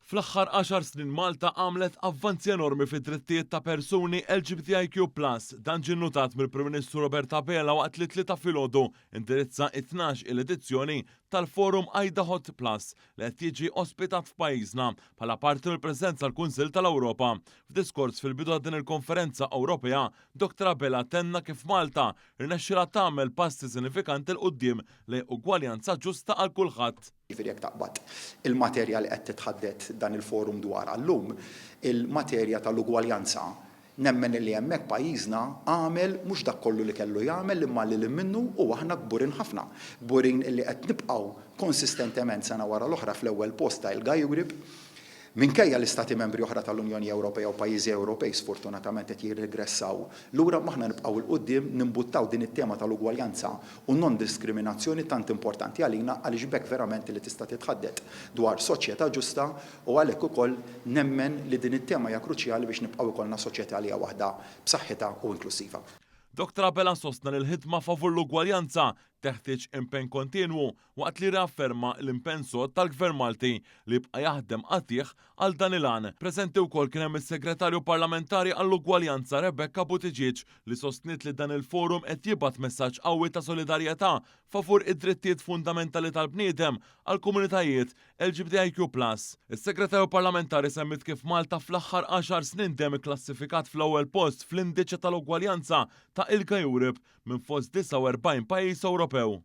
Fl-aħħar 10 snin Malta għamlet avvanzi enormi fid-drittijiet ta' persuni LGBTIQ+. Dan ġie notat mill-Prim Ministru Robert Abela waqt li tlieta filgħodu indirizza 12 il-edizzjoni tal-Forum Ajda Hot Plus li qed jiġi ospitat f'pajjiżna bħala parti mill-preżenza tal-Kunsill tal-Ewropa. F'diskors fil-bidu ta' din il-Konferenza Ewropea, Dr. Abela tenna kif Malta rnexxielha tagħmel passi sinifikanti l quddiem lejn ugwaljanza ġusta għal kulħadd. Jifieri jekk taqbad il-materja li qed titħaddet dan il-forum dwar llum, il-materja tal-ugwaljanza nemmen li hemmhekk pajjiżna għamel mhux dak kollu li kellu jagħmel imma li minnu u aħna kburin ħafna. Kburin li qed nibqgħu konsistentement sena wara l-oħra fl-ewwel post ta' il-Guy Grip. Minkejja l-istati membri oħra tal-Unjoni Ewropea u pajjiżi Ewropej sfortunatament qed jirregressaw, lura maħna nibqgħu l qudiem nimbuttaw din it-tema tal-ugwaljanza u non-diskriminazzjoni tant importanti għalina għaliex bekk verament li tista' titħaddet dwar soċjetà ġusta u għalhekk ukoll nemmen li din it-tema hija kruċjali biex nibqgħu ikollna soċjetà li hija waħda b'saħħitha u inklusiva. Dr. Abela sostna li l-ħidma favur l-ugwaljanza teħtieġ impenn kontinwu waqt li rafferma l-impenn sod tal-Gvern Malti li bqa' jaħdem qatih għal dan il-għan. Preżenti wkoll kien hemm is-Segretarju Parlamentari għall-Ugwaljanza Rebecca Buttigieg li sostniet li dan il-forum qed jibgħat messaġġ qawwi ta' solidarjetà favur id-drittijiet fundamentali tal-bniedem għal komunitajiet LGBTIQ+. Is-Segretarju Parlamentari semmit kif Malta fl-aħħar 10 snin dejjem ikklassifikat fl-ewwel post fl-indiċe tal-ugwaljanza ta' il-Guy Grip minn fost 49 pajjiż Ewropew.